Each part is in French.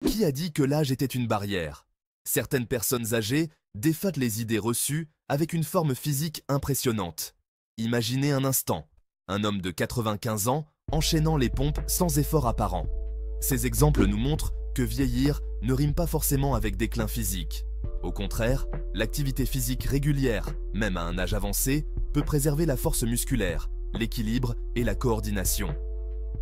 Qui a dit que l'âge était une barrière? Certaines personnes âgées défaitent les idées reçues avec une forme physique impressionnante. Imaginez un instant, un homme de 95 ans enchaînant les pompes sans effort apparent. Ces exemples nous montrent que vieillir ne rime pas forcément avec déclin physique. Au contraire, l'activité physique régulière, même à un âge avancé, peut préserver la force musculaire, l'équilibre et la coordination.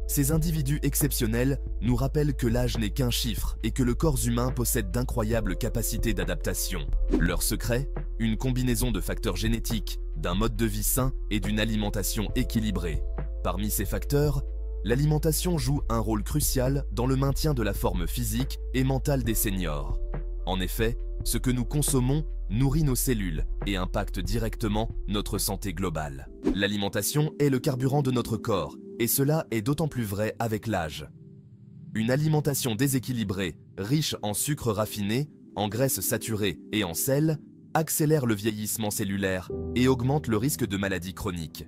Ces individus exceptionnels nous rappellent que l'âge n'est qu'un chiffre et que le corps humain possède d'incroyables capacités d'adaptation. Leur secret? Une combinaison de facteurs génétiques, d'un mode de vie sain et d'une alimentation équilibrée. Parmi ces facteurs, l'alimentation joue un rôle crucial dans le maintien de la forme physique et mentale des seniors. En effet, ce que nous consommons nourrit nos cellules et impacte directement notre santé globale. L'alimentation est le carburant de notre corps, et cela est d'autant plus vrai avec l'âge. Une alimentation déséquilibrée, riche en sucres raffinés, en graisses saturées et en sel, accélère le vieillissement cellulaire et augmente le risque de maladies chroniques.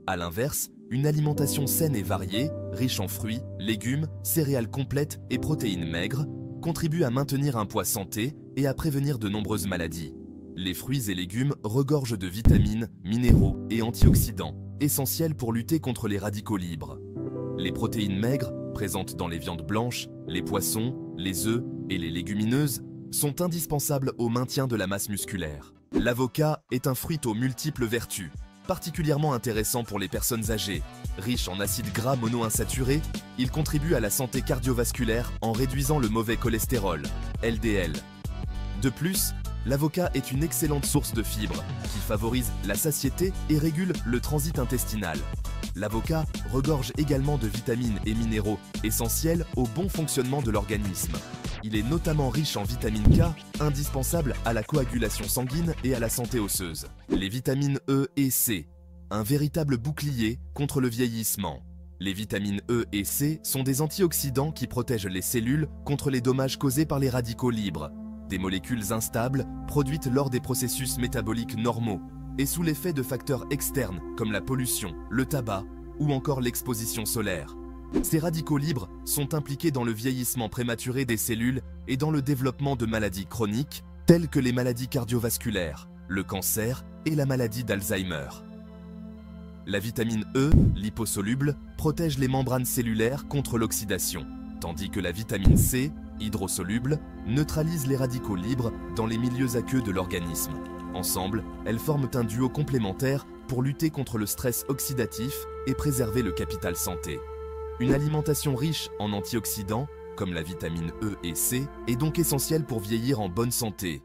A l'inverse, une alimentation saine et variée, riche en fruits, légumes, céréales complètes et protéines maigres, contribue à maintenir un poids santé et à prévenir de nombreuses maladies. Les fruits et légumes regorgent de vitamines, minéraux et antioxydants, essentiels pour lutter contre les radicaux libres. Les protéines maigres, présentes dans les viandes blanches, les poissons, les œufs et les légumineuses, sont indispensables au maintien de la masse musculaire. L'avocat est un fruit aux multiples vertus, particulièrement intéressant pour les personnes âgées. Riche en acides gras monoinsaturés, il contribue à la santé cardiovasculaire en réduisant le mauvais cholestérol, LDL. De plus, l'avocat est une excellente source de fibres qui favorise la satiété et régule le transit intestinal. L'avocat regorge également de vitamines et minéraux essentiels au bon fonctionnement de l'organisme. Il est notamment riche en vitamine K, indispensable à la coagulation sanguine et à la santé osseuse. Les vitamines E et C, un véritable bouclier contre le vieillissement. Les vitamines E et C sont des antioxydants qui protègent les cellules contre les dommages causés par les radicaux libres, des molécules instables produites lors des processus métaboliques normaux et sous l'effet de facteurs externes comme la pollution, le tabac ou encore l'exposition solaire. Ces radicaux libres sont impliqués dans le vieillissement prématuré des cellules et dans le développement de maladies chroniques telles que les maladies cardiovasculaires, le cancer et la maladie d'Alzheimer. La vitamine E, liposoluble, protège les membranes cellulaires contre l'oxydation, tandis que la vitamine C, hydrosoluble, neutralise les radicaux libres dans les milieux aqueux de l'organisme. Ensemble, elles forment un duo complémentaire pour lutter contre le stress oxydatif et préserver le capital santé. Une alimentation riche en antioxydants, comme la vitamine E et C, est donc essentielle pour vieillir en bonne santé.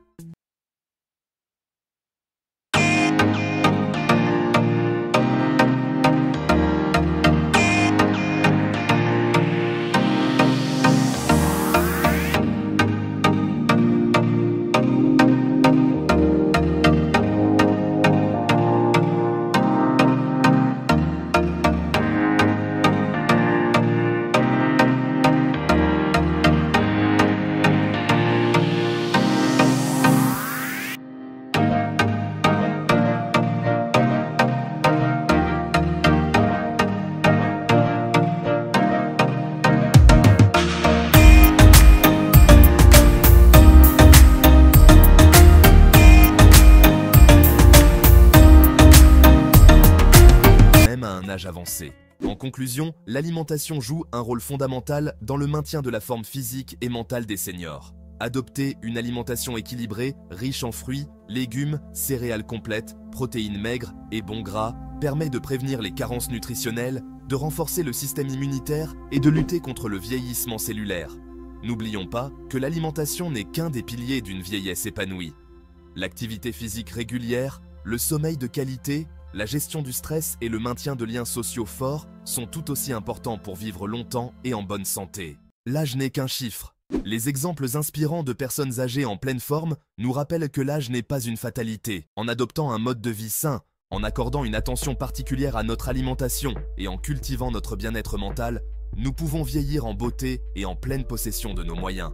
Avancé. En conclusion, l'alimentation joue un rôle fondamental dans le maintien de la forme physique et mentale des seniors. Adopter une alimentation équilibrée, riche en fruits, légumes, céréales complètes, protéines maigres et bons gras permet de prévenir les carences nutritionnelles, de renforcer le système immunitaire et de lutter contre le vieillissement cellulaire. N'oublions pas que l'alimentation n'est qu'un des piliers d'une vieillesse épanouie. L'activité physique régulière, le sommeil de qualité, la gestion du stress et le maintien de liens sociaux forts sont tout aussi importants pour vivre longtemps et en bonne santé. L'âge n'est qu'un chiffre. Les exemples inspirants de personnes âgées en pleine forme nous rappellent que l'âge n'est pas une fatalité. En adoptant un mode de vie sain, en accordant une attention particulière à notre alimentation et en cultivant notre bien-être mental, nous pouvons vieillir en beauté et en pleine possession de nos moyens.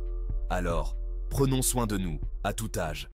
Alors, prenons soin de nous, à tout âge.